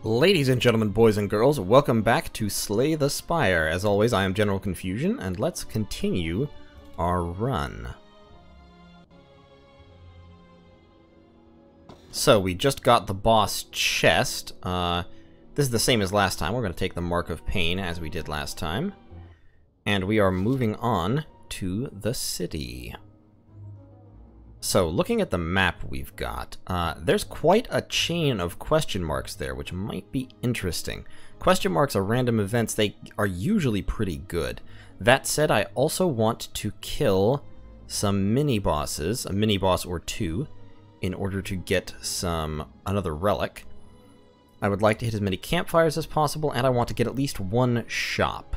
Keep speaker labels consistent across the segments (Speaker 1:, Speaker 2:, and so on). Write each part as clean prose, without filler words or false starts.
Speaker 1: Ladies and gentlemen, boys and girls, welcome back to Slay the Spire. As always, I am General Confusion, and let's continue our run. So, we just got the boss chest. This is the same as last time. We're going to take the Mark of Pain, as we did last time. And we are moving on to the city. So, looking at the map we've got, there's quite a chain of question marks there, which might be interesting. Question marks are random events. They are usually pretty good. That said, I also want to kill some mini-bosses, a mini-boss or two, in order to get another relic. I would like to hit as many campfires as possible, and I want to get at least one shop.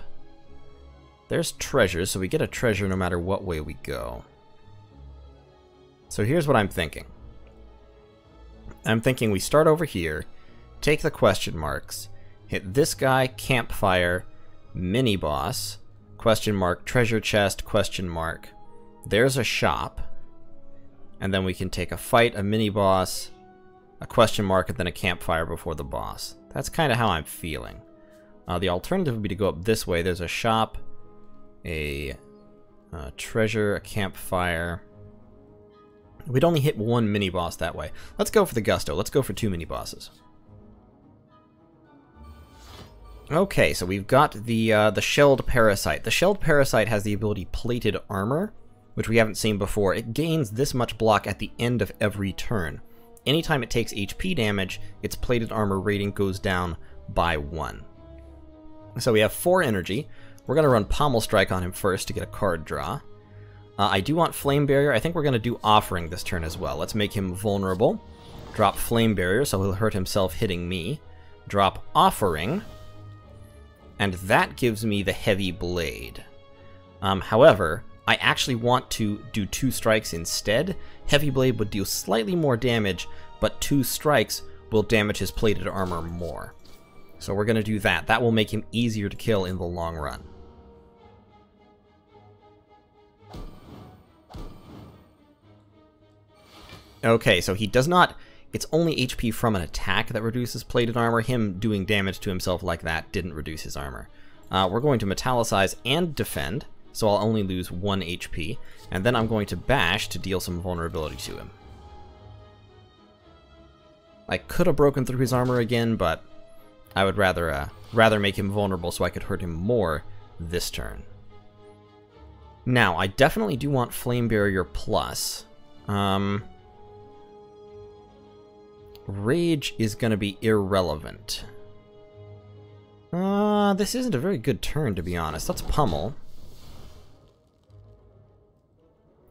Speaker 1: There's treasures, so we get a treasure no matter what way we go. So here's what I'm thinking. I'm thinking we start over here, take the question marks, hit this guy, campfire, mini-boss, question mark, treasure chest, question mark. There's a shop. And then we can take a fight, a mini-boss, a question mark, and then a campfire before the boss. That's kind of how I'm feeling. The alternative would be to go up this way. There's a shop, a treasure, a campfire. We'd only hit one mini-boss that way. Let's go for the gusto. Let's go for two mini-bosses. Okay, so we've got the shelled parasite. The shelled parasite has the ability plated armor, which we haven't seen before. It gains this much block at the end of every turn. Anytime it takes HP damage, its plated armor rating goes down by 1. So we have 4 energy. We're going to run Pommel Strike on him first to get a card draw. I do want Flame Barrier. I think we're going to do Offering this turn as well. Let's make him vulnerable. Drop Flame Barrier, so he'll hurt himself hitting me. Drop Offering. And that gives me the Heavy Blade. However, I actually want to do 2 strikes instead. Heavy Blade would deal slightly more damage, but 2 strikes will damage his plated armor more. So we're going to do that. That will make him easier to kill in the long run. Okay, so he does not... It's only HP from an attack that reduces plated armor. Him doing damage to himself like that didn't reduce his armor. We're going to Metallicize and Defend, so I'll only lose 1 HP. And then I'm going to Bash to deal some vulnerability to him. I could have broken through his armor again, but I would rather make him vulnerable so I could hurt him more this turn. Now, I definitely do want Flame Barrier Plus. Rage is going to be irrelevant. This isn't a very good turn, to be honest. Let's Pummel.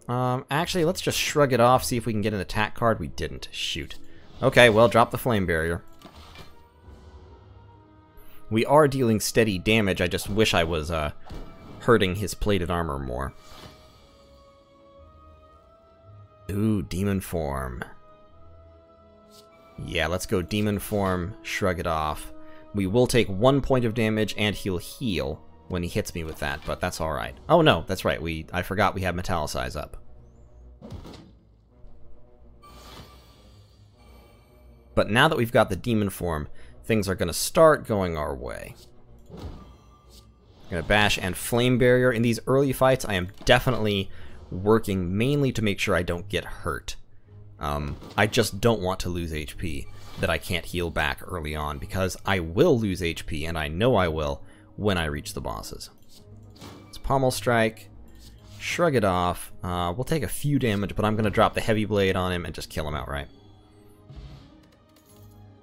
Speaker 1: Actually, let's just shrug it off, see if we can get an attack card. We didn't. Shoot. Okay, well, drop the Flame Barrier. We are dealing steady damage. I just wish I was hurting his plated armor more. Ooh, Demon Form. Yeah, let's go Demon Form, shrug it off. We will take 1 point of damage, and he'll heal when he hits me with that, but that's alright. Oh no, that's right, I forgot we have Metallicize up. But now that we've got the Demon Form, things are going to start going our way. I'm going to Bash and Flame Barrier. In these early fights, I am definitely working mainly to make sure I don't get hurt. I just don't want to lose HP that I can't heal back early on, because I will lose HP, and I know I will when I reach the bosses. Let's Pommel Strike, shrug it off. We'll take a few damage, but I'm going to drop the Heavy Blade on him and just kill him outright.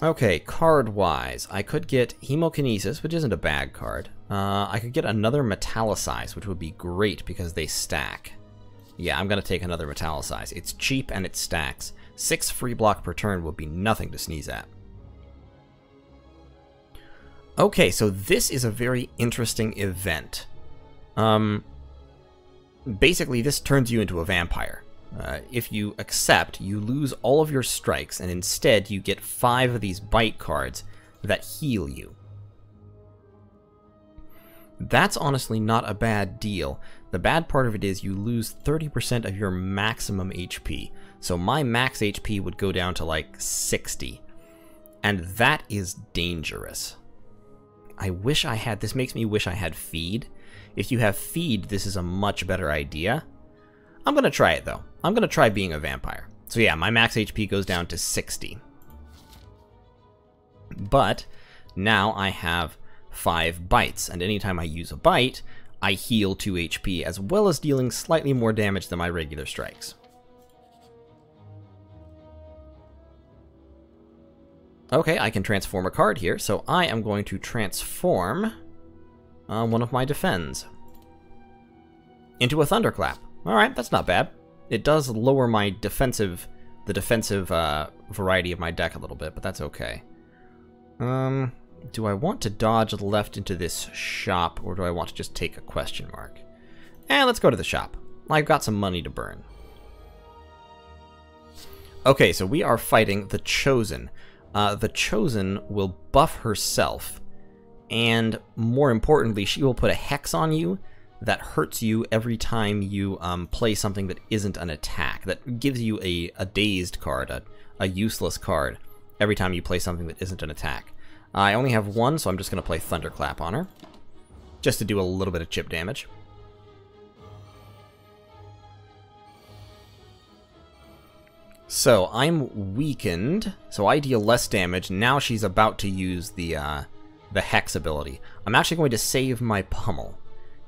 Speaker 1: Okay, card-wise, I could get Hemokinesis, which isn't a bad card. I could get another Metallicize, which would be great because they stack. Yeah, I'm going to take another Metallicize. It's cheap and it stacks. 6 free block per turn would be nothing to sneeze at. Okay, so this is a very interesting event. Basically, this turns you into a vampire. If you accept, you lose all of your strikes, and instead you get 5 of these bite cards that heal you. That's honestly not a bad deal. The bad part of it is you lose 30% of your maximum HP. So my max HP would go down to like 60. And that is dangerous. I wish I had... This makes me wish I had feed. If you have feed, this is a much better idea. I'm going to try it, though. I'm going to try being a vampire. So yeah, my max HP goes down to 60. But now I have 5 bites, and anytime I use a bite, I heal 2 HP, as well as dealing slightly more damage than my regular strikes. Okay, I can transform a card here, so I am going to transform one of my defends into a thunderclap. Alright, that's not bad. It does lower my defensive, the defensive variety of my deck a little bit, but that's okay. Do I want to dodge left into this shop, or do I want to just take a question mark? Let's go to the shop. I've got some money to burn. Okay, so we are fighting the Chosen. The Chosen will buff herself, and more importantly, she will put a hex on you that hurts you every time you play something that isn't an attack. That gives you a dazed card, a useless card, every time you play something that isn't an attack. I only have 1, so I'm just going to play Thunderclap on her, just to do a little bit of chip damage. So I'm weakened, so I deal less damage. Now she's about to use the Hex ability. I'm actually going to save my Pummel,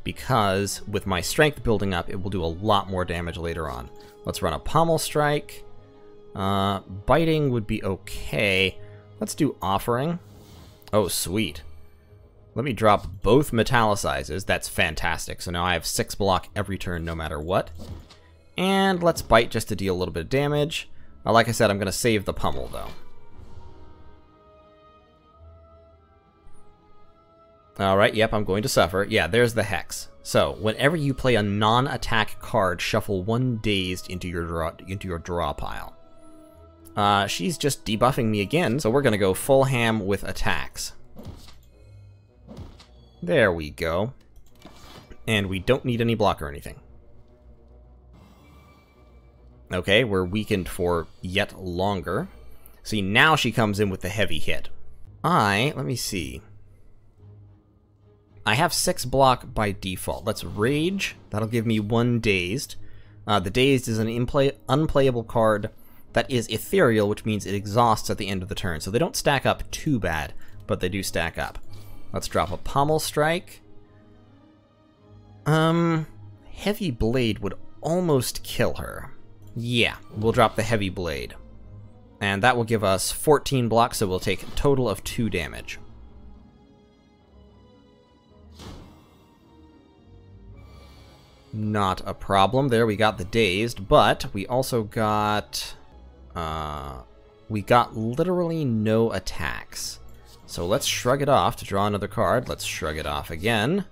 Speaker 1: because with my strength building up, it will do a lot more damage later on. Let's run a Pummel Strike. Biting would be okay. Let's do Offering. Oh, sweet. Let me drop both Metallicizes. That's fantastic. So now I have 6 block every turn, no matter what. And let's Bite just to deal a little bit of damage. Like I said, I'm going to save the Pummel, though. Alright, yep, I'm going to suffer. Yeah, there's the Hex. So, whenever you play a non-attack card, shuffle 1 Dazed into your draw pile. She's just debuffing me again, so we're going to go full ham with attacks. There we go. And we don't need any block or anything. Okay, we're weakened for yet longer. See, now she comes in with the heavy hit. Let me see. I have 6 block by default. Let's Rage. That'll give me 1 Dazed. The Dazed is an unplayable card that is ethereal, which means it exhausts at the end of the turn. So they don't stack up too bad, but they do stack up. Let's drop a Pummel Strike. Heavy Blade would almost kill her. Yeah, we'll drop the Heavy Blade. And that will give us 14 blocks, so we'll take a total of 2 damage. Not a problem. There, we got the Dazed, but we also got... we got literally no attacks. So let's shrug it off to draw another card. Let's shrug it off again.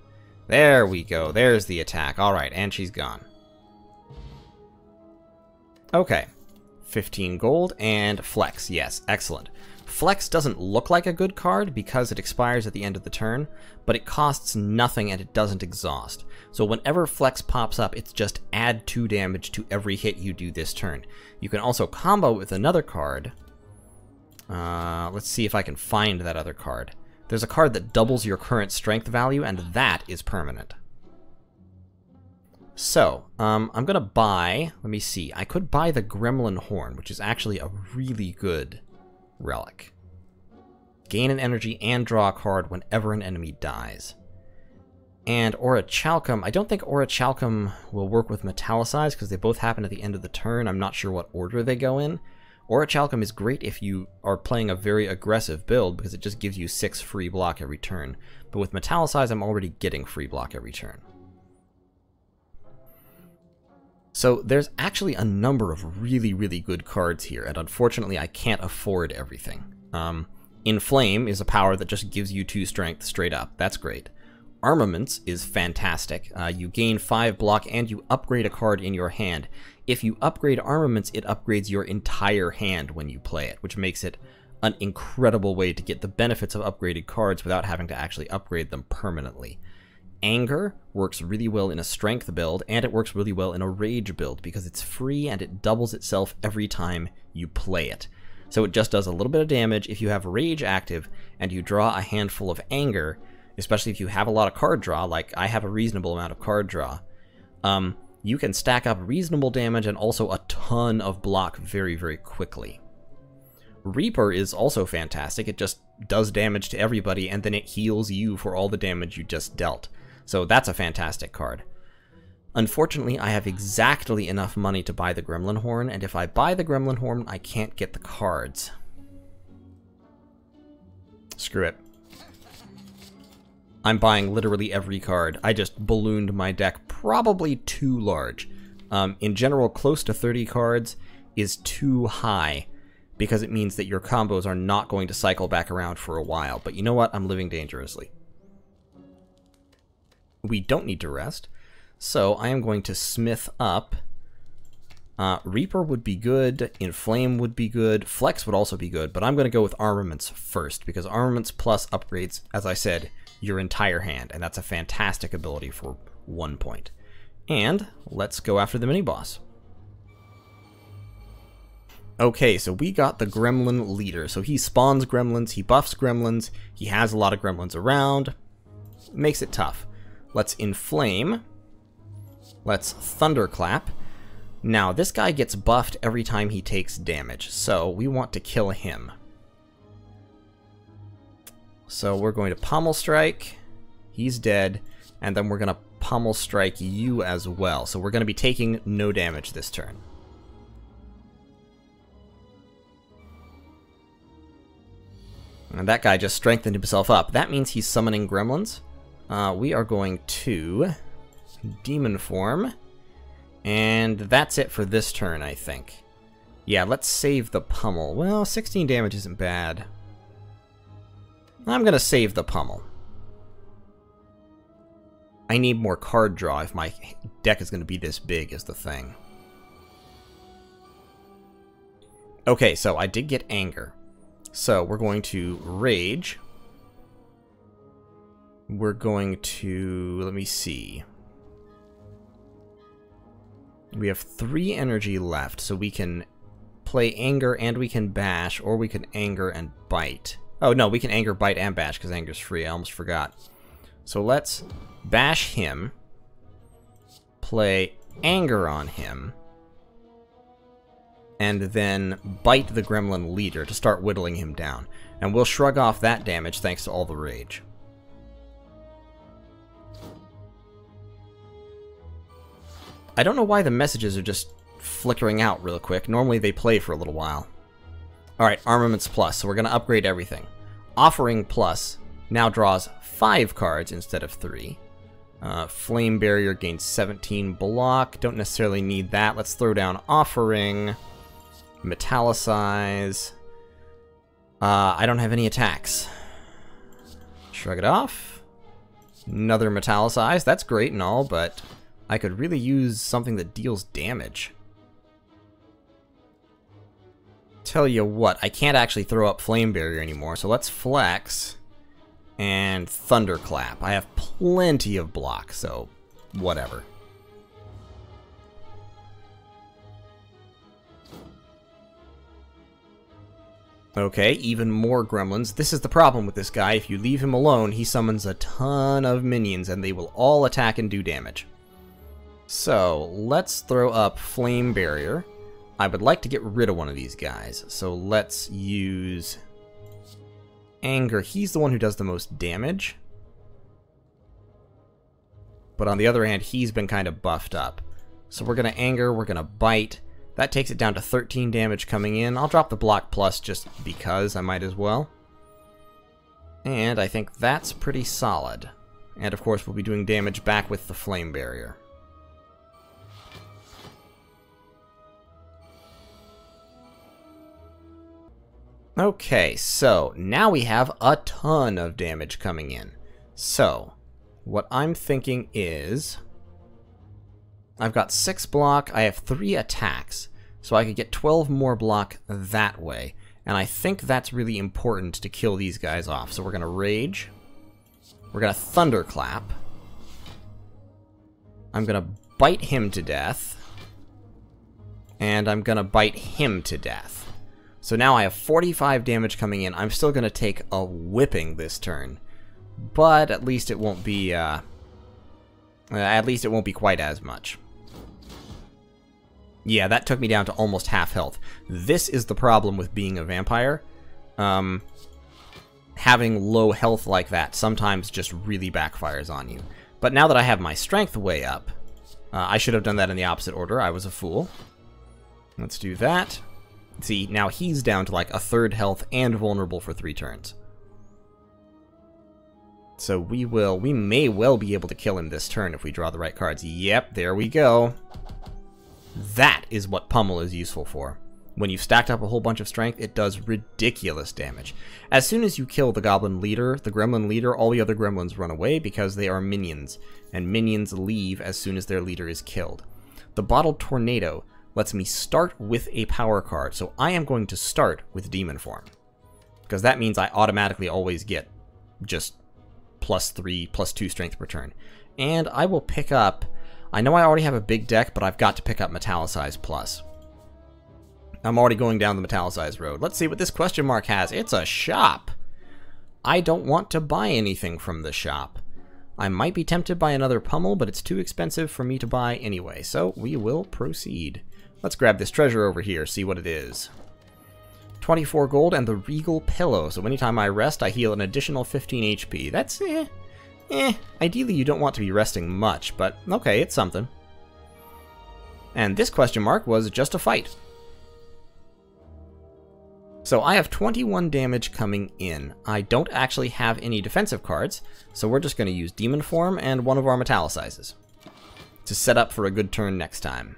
Speaker 1: There we go. There's the attack. Alright, and she's gone. Okay. 15 gold and Flex. Yes, excellent. Flex doesn't look like a good card because it expires at the end of the turn, but it costs nothing and it doesn't exhaust. So whenever Flex pops up, it's just add 2 damage to every hit you do this turn. You can also combo with another card. Let's see if I can find that other card. There's a card that doubles your current strength value, and that is permanent. So, I'm going to buy... Let me see. I could buy the Gremlin Horn, which is actually a really good relic. Gain an energy and draw a card whenever an enemy dies. And Orichalcum, I don't think Orichalcum will work with Metallicize because they both happen at the end of the turn. I'm not sure what order they go in. Orichalcum is great if you are playing a very aggressive build because it just gives you 6 free block every turn. But with Metallicize, I'm already getting free block every turn. So there's actually a number of really, really good cards here, and unfortunately I can't afford everything. Inflame is a power that just gives you 2 strength straight up. That's great. Armaments is fantastic. You gain 5 block and you upgrade a card in your hand. If you upgrade Armaments, it upgrades your entire hand when you play it, which makes it an incredible way to get the benefits of upgraded cards without having to actually upgrade them permanently. Anger works really well in a strength build, and it works really well in a rage build because it's free and it doubles itself every time you play it. So it just does a little bit of damage. If you have Rage active and you draw a handful of Anger, especially if you have a lot of card draw, like I have a reasonable amount of card draw, you can stack up reasonable damage and also a ton of block very, very quickly. Reaper is also fantastic. It just does damage to everybody, and then it heals you for all the damage you just dealt. So that's a fantastic card. Unfortunately, I have exactly enough money to buy the Gremlin Horn, and if I buy the Gremlin Horn, I can't get the cards. Screw it. I'm buying literally every card. I just ballooned my deck probably too large. In general, close to 30 cards is too high, because it means that your combos are not going to cycle back around for a while. But you know what? I'm living dangerously. We don't need to rest, so I am going to smith up. Reaper would be good, Inflame would be good, Flex would also be good, but I'm going to go with Armaments first, because Armaments plus upgrades, as I said, your entire hand, and that's a fantastic ability for 1 point. And let's go after the mini-boss. Okay, so we got the Gremlin Leader. So he spawns gremlins, he buffs gremlins, he has a lot of gremlins around. Makes it tough. Let's Inflame. Let's Thunderclap. Now, this guy gets buffed every time he takes damage, so we want to kill him. So we're going to Pommel Strike. He's dead. And then we're going to Pommel Strike you as well. So we're going to be taking no damage this turn. And that guy just strengthened himself up. That means he's summoning gremlins. We are going to Demon Form. And that's it for this turn, I think. Yeah, let's save the Pummel. Well, 16 damage isn't bad. I'm going to save the Pummel. I need more card draw if my deck is going to be this big, is the thing. Okay, so I did get Anger. So we're going to Rage. We're going to, let me see. We have 3 energy left, so we can play Anger and we can Bash, or we can Anger and Bite. Oh no, we can Anger, Bite, and Bash because Anger's free. I almost forgot. So let's Bash him, play Anger on him, and then Bite the Gremlin Leader to start whittling him down. And we'll shrug off that damage thanks to all the rage. I don't know why the messages are just flickering out real quick. Normally they play for a little while. Alright, Armaments Plus, so we're going to upgrade everything. Offering Plus now draws 5 cards instead of 3. Flame Barrier gains 17 block. Don't necessarily need that. Let's throw down Offering. Metallicize. I don't have any attacks. Shrug it off. Another Metallicize. That's great and all, but I could really use something that deals damage. Tell you what, I can't actually throw up Flame Barrier anymore, so let's Flex and Thunderclap. I have plenty of block, so whatever. Okay, even more gremlins. This is the problem with this guy. If you leave him alone, he summons a ton of minions, and they will all attack and do damage. So, let's throw up Flame Barrier. I would like to get rid of one of these guys, so let's use Anger. He's the one who does the most damage. But on the other hand, he's been kind of buffed up. So we're going to Anger, we're going to Bite. That takes it down to 13 damage coming in. I'll drop the Block Plus just because I might as well. And I think that's pretty solid. And of course, we'll be doing damage back with the Flame Barrier. Okay, so now we have a ton of damage coming in. So, what I'm thinking is, I've got 6 block, I have 3 attacks, so I could get 12 more block that way. And I think that's really important to kill these guys off. So we're going to Rage, we're going to Thunderclap, I'm going to Bite him to death, and I'm going to Bite him to death. So now I have 45 damage coming in. I'm still going to take a whipping this turn. But at least it won't be, quite as much. Yeah, that took me down to almost half health. This is the problem with being a vampire. Having low health like that sometimes just really backfires on you. But now that I have my strength way up, I should have done that in the opposite order. I was a fool. Let's do that. See, now he's down to like a third health and vulnerable for 3 turns. So we may well be able to kill him this turn if we draw the right cards. Yep, there we go. That is what Pummel is useful for. When you've stacked up a whole bunch of strength, it does ridiculous damage. As soon as you kill the goblin leader, the gremlin leader, all the other gremlins run away because they are minions, and minions leave as soon as their leader is killed. The bottled tornado lets me start with a power card, so I am going to start with demon form, because that means I automatically always get just +3, +2 strength per turn. And I will pick up, I know I already have a big deck, but I've got to pick up Metallicize Plus. I'm already going down the Metallicize road. Let's see what this question mark has. It's a shop. I don't want to buy anything from the shop. I might be tempted by another Pummel, but it's too expensive for me to buy anyway, so we will proceed. Let's grab this treasure over here, see what it is. 24 gold and the Regal Pillow, so anytime I rest, I heal an additional 15 HP. That's, ideally you don't want to be resting much, but okay, it's something. And this question mark was just a fight. So I have 21 damage coming in. I don't actually have any defensive cards, so we're just going to use Demon Form and one of our Metallicizes to set up for a good turn next time.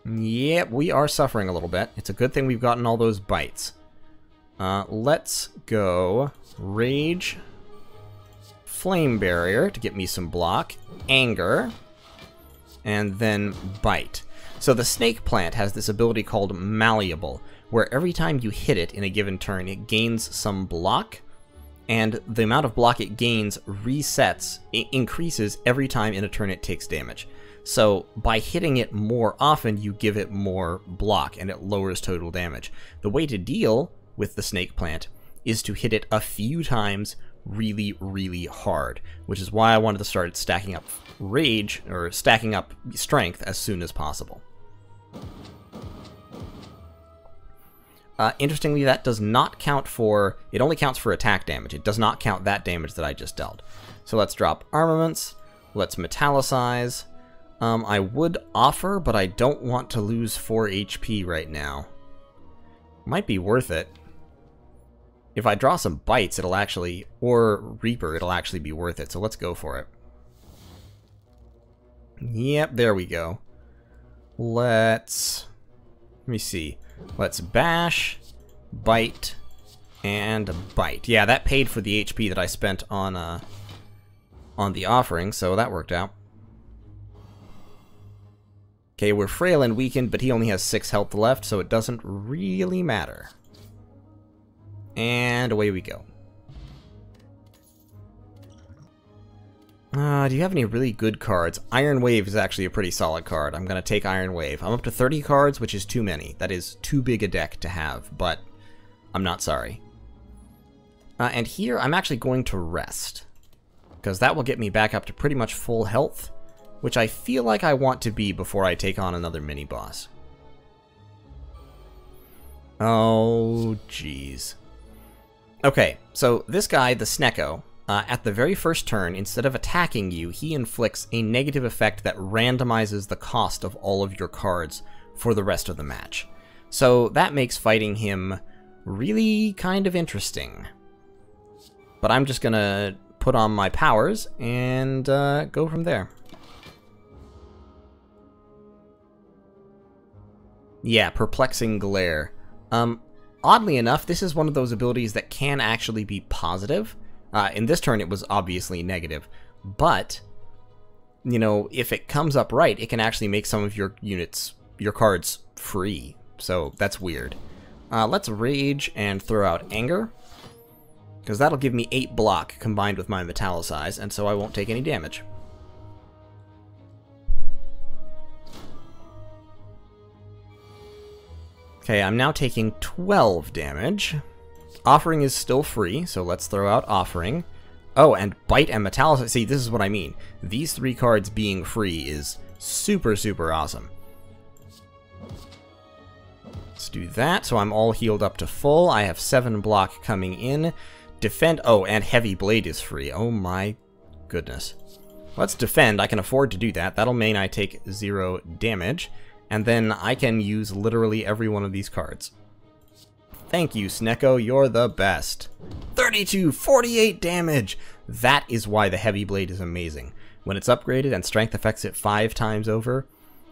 Speaker 1: Yep, we are suffering a little bit. It's a good thing we've gotten all those bites. Let's go Rage, Flame Barrier to get me some block, Anger, and then Bite. So the Snake Plant has this ability called Malleable, where every time you hit it in a given turn, it gains some block, and the amount of block it gains resets, it increases every time in a turn it takes damage. So by hitting it more often, you give it more block, and it lowers total damage. The way to deal with the Snake Plant is to hit it a few times really, really hard, which is why I wanted to start stacking up Rage, or stacking up Strength as soon as possible. Interestingly, that does not count for... It only counts for attack damage. It does not count that damage that I just dealt. So let's drop Armaments. Let's Metallicize. I would offer, but I don't want to lose 4 HP right now. Might be worth it. If I draw some Bites, it'll actually... Or Reaper, it'll actually be worth it. So let's go for it. Yep, there we go. Let me see. Let's Bash, Bite, and Bite. Yeah, that paid for the HP that I spent on the offering, so that worked out. Okay, we're frail and weakened, but he only has 6 health left, so it doesn't really matter. And away we go. Do you have any really good cards? Iron Wave is actually a pretty solid card. I'm going to take Iron Wave. I'm up to 30 cards, which is too many. That is too big a deck to have, but I'm not sorry. And here, I'm actually going to rest, because that will get me back up to pretty much full health, which I feel like I want to be before I take on another mini-boss. Oh, jeez. Okay, so this guy, the Snecko, at the very first turn, instead of attacking you, he inflicts a negative effect that randomizes the cost of all of your cards for the rest of the match. So that makes fighting him really kind of interesting. But I'm just gonna put on my powers and go from there. Yeah, Perplexing Glare. Oddly enough, this is one of those abilities that can actually be positive. In this turn, it was obviously negative, but, you know, if it comes up right, it can actually make some of your units, your cards, free. So that's weird. Let's Rage and throw out Anger, because that'll give me 8 block combined with my Metallicize, and so I won't take any damage. Okay, I'm now taking 12 damage. Offering is still free, so let's throw out Offering. Oh, and Bite and Metallicize. See, this is what I mean. These 3 cards being free is super, super awesome. Let's do that, so I'm all healed up to full. I have 7 block coming in. Defend. Oh, and Heavy Blade is free. Oh my goodness. Let's defend. I can afford to do that. That'll mean I take 0 damage. And then I can use literally every one of these cards. Thank you, Snecko. You're the best. 32, 48 damage! That is why the Heavy Blade is amazing. When it's upgraded and strength affects it 5 times over,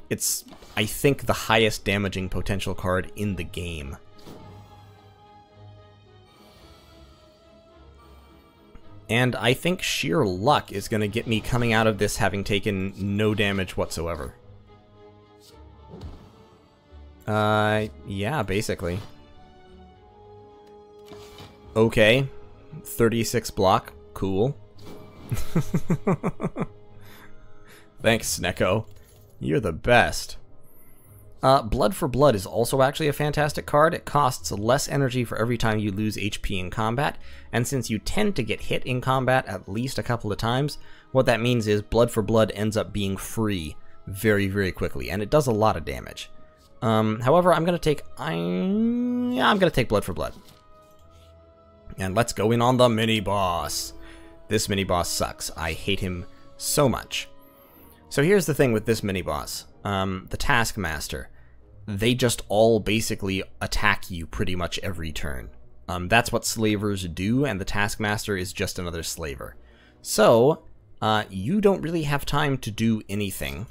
Speaker 1: it's, I think, the highest damaging potential card in the game. And I think sheer luck is going to get me coming out of this having taken no damage whatsoever. Yeah, basically. Okay. 36 block. Cool. Thanks, Snecko. You're the best. Blood for Blood is also actually a fantastic card. It costs less energy for every time you lose HP in combat, and since you tend to get hit in combat at least a couple of times, what that means is Blood for Blood ends up being free very, very quickly, and it does a lot of damage. However, I'm gonna take Blood for Blood. And let's go in on the mini-boss. This mini-boss sucks. I hate him so much. So here's the thing with this mini-boss. The Taskmaster. They just all basically attack you pretty much every turn. That's what slavers do, and the Taskmaster is just another slaver. So, you don't really have time to do anything,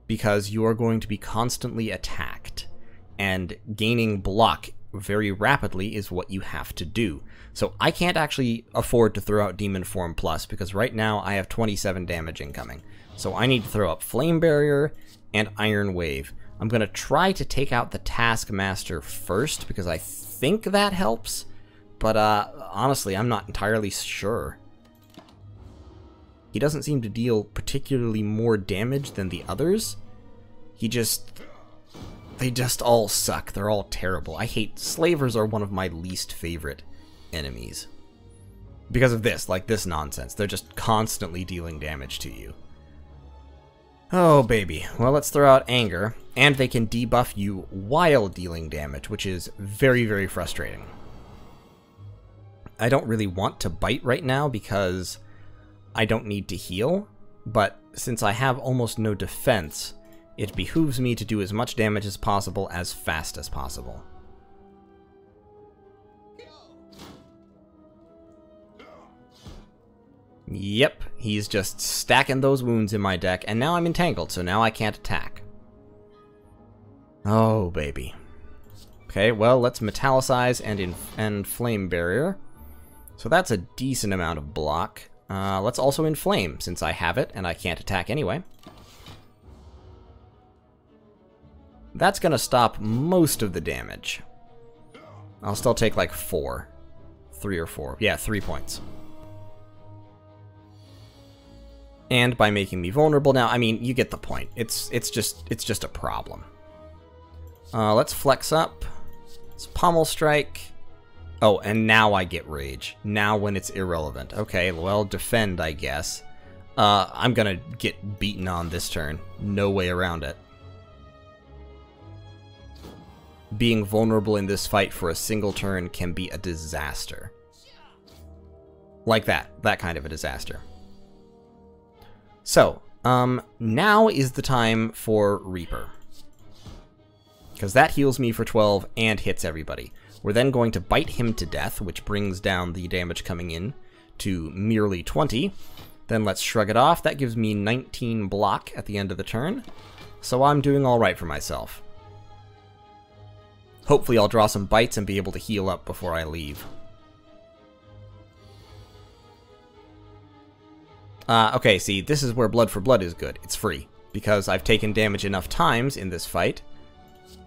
Speaker 1: because you are going to be constantly attacked, and gaining block very rapidly is what you have to do. So I can't actually afford to throw out Demon Form Plus, because right now I have 27 damage incoming. So I need to throw up Flame Barrier and Iron Wave. I'm going to try to take out the Taskmaster first, because I think that helps, but honestly, I'm not entirely sure. He doesn't seem to deal particularly more damage than the others. They just all suck. They're all terrible. I hate... Slavers are one of my least favorite enemies. Because of this, like this nonsense. They're just constantly dealing damage to you. Oh, baby. Well, let's throw out Anger. And they can debuff you while dealing damage, which is very, very frustrating. I don't really want to bite right now because I don't need to heal, but since I have almost no defense, it behooves me to do as much damage as possible as fast as possible. Yep, he's just stacking those wounds in my deck, and now I'm entangled, so now I can't attack. Oh, baby. Okay, well, let's Metallicize and Flame Barrier. So that's a decent amount of block. Let's also Inflame, since I have it, and I can't attack anyway. That's gonna stop most of the damage. I'll still take like 4. 3 or 4. Yeah, 3 points. And by making me vulnerable now, I mean, you get the point. It's just a problem. Let's flex up. Let's Pommel Strike. Oh, and now I get Rage. Now when it's irrelevant. Okay, well, defend, I guess. I'm gonna get beaten on this turn. No way around it. Being vulnerable in this fight for a single turn can be a disaster. Like that kind of a disaster. So, now is the time for Reaper. Because that heals me for 12 and hits everybody. We're then going to bite him to death, which brings down the damage coming in to merely 20. Then let's shrug it off. That gives me 19 block at the end of the turn. So I'm doing alright for myself. Hopefully I'll draw some bites and be able to heal up before I leave. Okay, see, this is where Blood for Blood is good. It's free, because I've taken damage enough times in this fight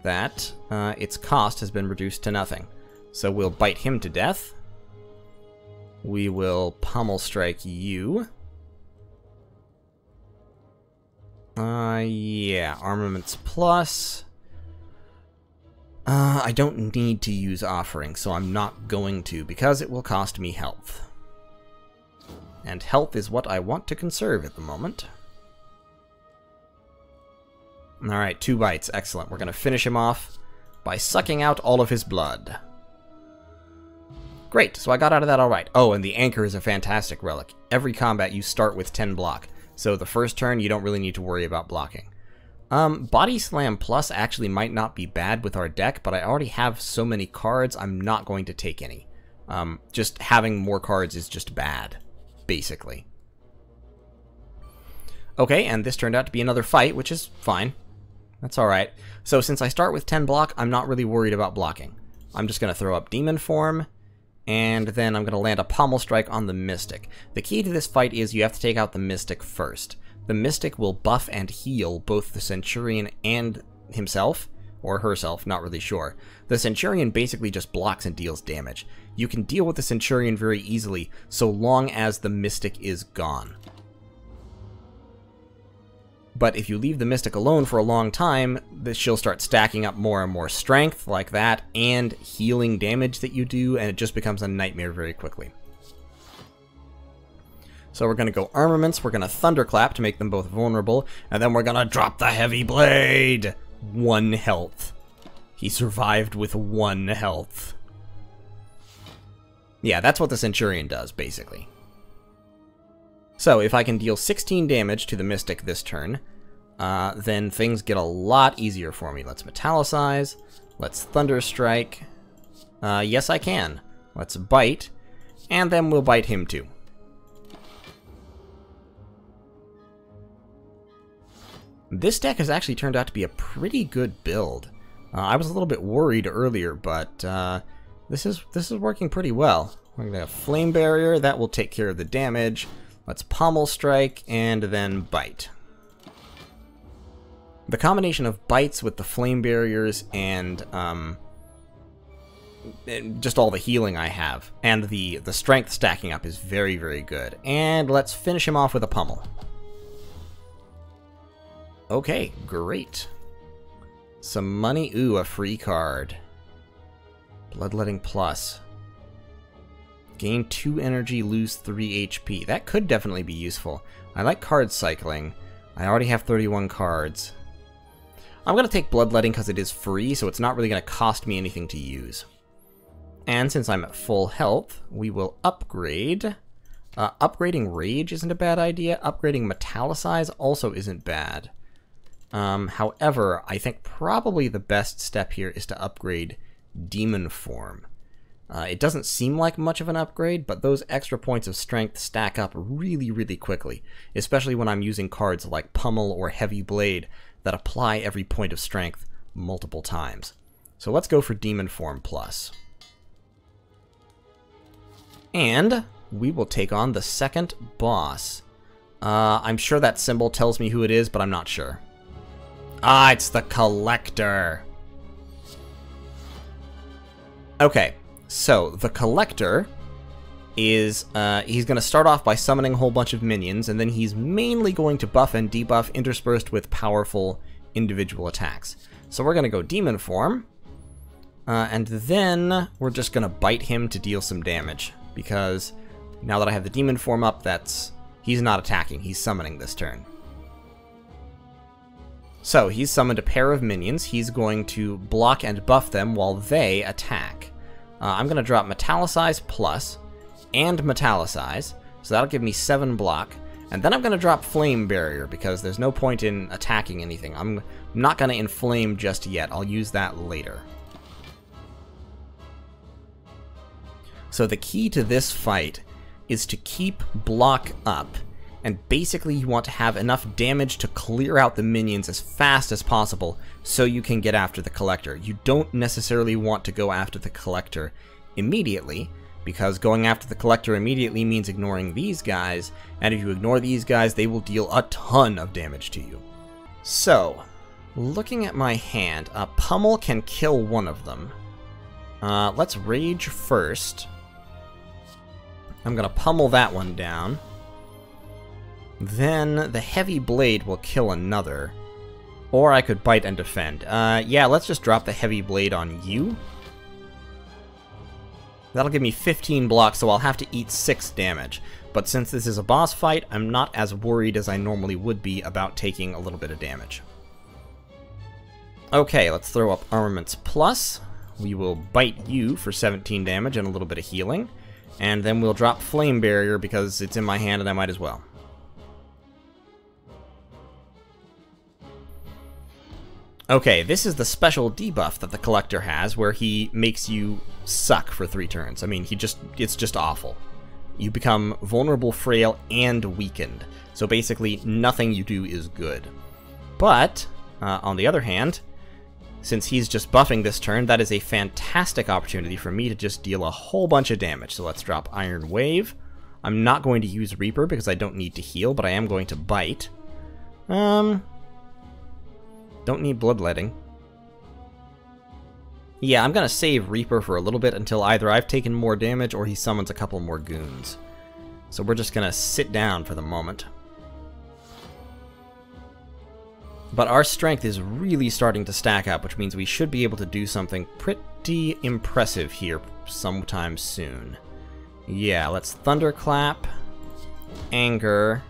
Speaker 1: that its cost has been reduced to nothing. So we'll bite him to death. We will Pommel Strike you. Yeah, Armaments Plus. I don't need to use Offering, so I'm not going to, because it will cost me health. And health is what I want to conserve at the moment. Alright, 2 bites. Excellent. We're going to finish him off by sucking out all of his blood. Great, so I got out of that alright. Oh, and the Anchor is a fantastic relic. Every combat you start with 10 block, so the first turn you don't really need to worry about blocking. Body Slam Plus actually might not be bad with our deck, but I already have so many cards, I'm not going to take any. Just having more cards is just bad, basically. Okay, and this turned out to be another fight, which is fine. That's alright. So since I start with 10 block, I'm not really worried about blocking. I'm just going to throw up Demon Form, and then I'm going to land a Pommel Strike on the Mystic. The key to this fight is you have to take out the Mystic first. The Mystic will buff and heal both the Centurion and himself, or herself, not really sure. The Centurion basically just blocks and deals damage. You can deal with the Centurion very easily, so long as the Mystic is gone. But if you leave the Mystic alone for a long time, she'll start stacking up more and more strength like that, and healing damage that you do, and it just becomes a nightmare very quickly. So we're going to go Armaments, we're going to Thunderclap to make them both vulnerable, and then we're going to drop the Heavy Blade! 1 health. He survived with 1 health. Yeah, that's what the Centurion does, basically. So, if I can deal 16 damage to the Mystic this turn, then things get a lot easier for me. Let's Metallicize. Let's Thunderstrike. Yes, I can. Let's Bite. And then we'll bite him too. This deck has actually turned out to be a pretty good build. I was a little bit worried earlier, but this is working pretty well. We're going to have Flame Barrier. That will take care of the damage. Let's Pommel Strike, and then Bite. The combination of bites with the Flame Barriers and just all the healing I have, and the strength stacking up is very, very good. And let's finish him off with a Pummel. Okay, great. Some money. Ooh, a free card. Bloodletting Plus. Gain 2 energy, lose 3 HP. That could definitely be useful. I like card cycling. I already have 31 cards. I'm going to take Bloodletting because it is free, so it's not really going to cost me anything to use. And since I'm at full health, we will upgrade. Upgrading Rage isn't a bad idea. Upgrading Metallicize also isn't bad. However, I think probably the best step here is to upgrade Demon Form. It doesn't seem like much of an upgrade, but those extra points of strength stack up really, really quickly, especially when I'm using cards like Pummel or Heavy Blade that apply every point of strength multiple times. So let's go for Demon Form Plus. And we will take on the second boss. I'm sure that symbol tells me who it is, but I'm not sure. Ah, it's the Collector. Okay. So, the Collector is, he's going to start off by summoning a whole bunch of minions, and then he's mainly going to buff and debuff interspersed with powerful individual attacks. So we're going to go Demon Form, and then we're just going to bite him to deal some damage, because now that I have the Demon Form up, he's not attacking, he's summoning this turn. So, he's summoned a pair of minions, he's going to block and buff them while they attack. I'm going to drop Metallicize Plus and Metallicize, so that'll give me 7 block. And then I'm going to drop Flame Barrier, because there's no point in attacking anything. I'm not going to inflame just yet. I'll use that later. So the key to this fight is to keep block up, and basically you want to have enough damage to clear out the minions as fast as possible so you can get after the Collector. You don't necessarily want to go after the Collector immediately, because going after the Collector immediately means ignoring these guys, and if you ignore these guys, they will deal a ton of damage to you. So, looking at my hand, a Pummel can kill one of them. Let's Rage first. I'm going to Pummel that one down. Then the Heavy Blade will kill another. Or I could bite and defend. Yeah, let's just drop the heavy blade on you. That'll give me 15 blocks, so I'll have to eat 6 damage. But since this is a boss fight, I'm not as worried as I normally would be about taking a little bit of damage. Okay, let's throw up Armaments Plus. We will bite you for 17 damage and a little bit of healing. And then we'll drop Flame Barrier because it's in my hand and I might as well. Okay, this is the special debuff that the Collector has, where he makes you suck for 3 turns. I mean, it's just awful. You become vulnerable, frail, and weakened. So basically, nothing you do is good. But, on the other hand, since he's just buffing this turn, that is a fantastic opportunity for me to just deal a whole bunch of damage. So let's drop Iron Wave. I'm not going to use Reaper because I don't need to heal, but I am going to bite. Don't need Bloodletting. Yeah, I'm going to save Reaper for a little bit until either I've taken more damage or he summons a couple more goons. So we're just going to sit down for the moment. But our strength is really starting to stack up, which means we should be able to do something pretty impressive here sometime soon. Yeah, let's Thunderclap, Anger,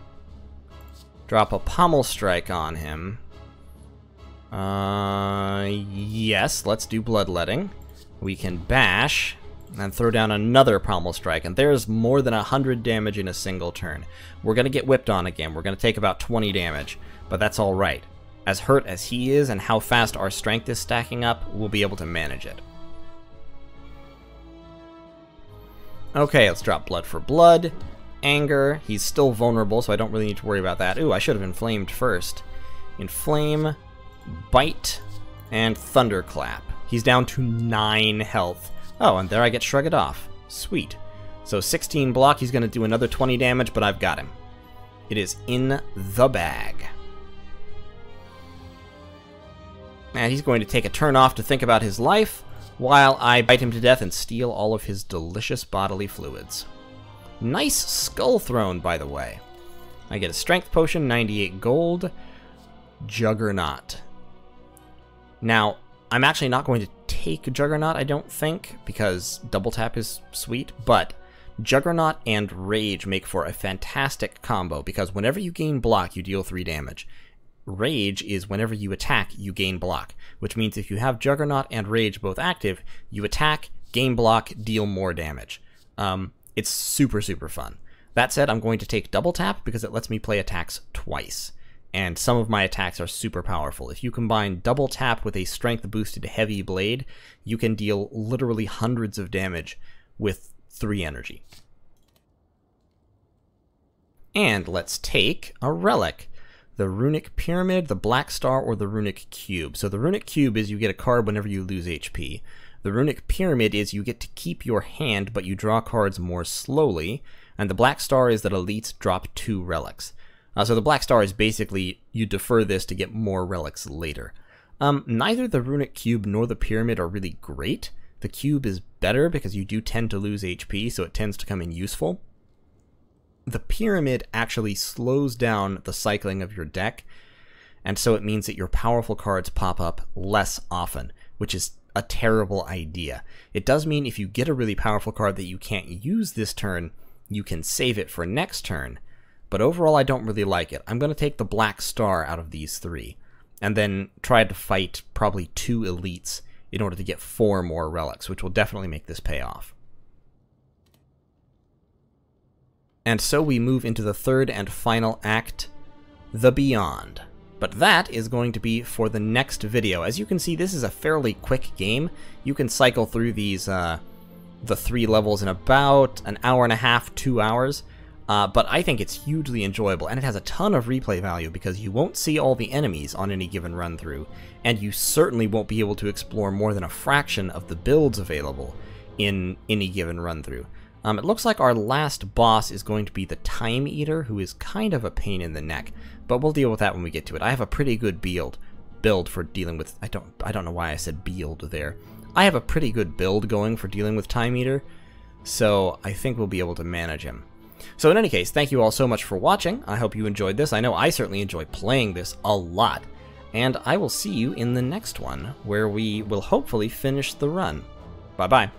Speaker 1: drop a Pommel Strike on him. Yes, let's do Bloodletting. We can bash, and throw down another Pommel Strike, and there's more than 100 damage in a single turn. We're gonna get whipped on again. We're gonna take about 20 damage, but that's alright. As hurt as he is, and how fast our strength is stacking up, we'll be able to manage it. Okay, let's drop Blood for Blood. Anger, he's still vulnerable, so I don't really need to worry about that. Ooh, I should have Inflamed first. Inflame, Bite, and Thunderclap. He's down to 9 health. Oh, and there I get Shrugged Off. Sweet. So 16 block, he's going to do another 20 damage, but I've got him. It is in the bag. And he's going to take a turn off to think about his life, while I bite him to death and steal all of his delicious bodily fluids. Nice Skull Throne, by the way. I get a Strength Potion, 98 gold, Juggernaut. Now, I'm actually not going to take Juggernaut, I don't think, because Double Tap is sweet, but Juggernaut and Rage make for a fantastic combo, because whenever you gain block, you deal 3 damage. Rage is whenever you attack, you gain block, which means if you have Juggernaut and Rage both active, you attack, gain block, deal more damage. It's super, super fun. That said, I'm going to take Double Tap because it lets me play attacks twice. And some of my attacks are super powerful. If you combine Double Tap with a strength-boosted Heavy Blade, you can deal literally hundreds of damage with 3 energy. And let's take a relic. The Runic Pyramid, the Black Star, or the Runic Cube. So the Runic Cube is you get a card whenever you lose HP. The Runic Pyramid is you get to keep your hand, but you draw cards more slowly. And the Black Star is that elites drop 2 relics. So the Black Star is basically, you defer this to get more relics later. Neither the Runic Cube nor the Pyramid are really great. The Cube is better because you do tend to lose HP, so it tends to come in useful. The Pyramid actually slows down the cycling of your deck, and so it means that your powerful cards pop up less often, which is a terrible idea. It does mean if you get a really powerful card that you can't use this turn, you can save it for next turn. But overall, I don't really like it. I'm going to take the Black Star out of these 3, and then try to fight probably 2 elites in order to get 4 more relics, which will definitely make this pay off. And so we move into the third and final act, the Beyond. But that is going to be for the next video. As you can see, this is a fairly quick game. You can cycle through these, the 3 levels in about an hour and a half, 2 hours. But I think it's hugely enjoyable, and it has a ton of replay value because you won't see all the enemies on any given run-through, and you certainly won't be able to explore more than a fraction of the builds available in any given run-through. It looks like our last boss is going to be the Time Eater, who is kind of a pain in the neck, but we'll deal with that when we get to it. I have a pretty good build for dealing with... I don't know why I said build there. I have a pretty good build going for dealing with Time Eater, so I think we'll be able to manage him. So in any case, thank you all so much for watching. I hope you enjoyed this. I know I certainly enjoy playing this a lot. and I will see you in the next one, where we will hopefully finish the run. Bye-bye.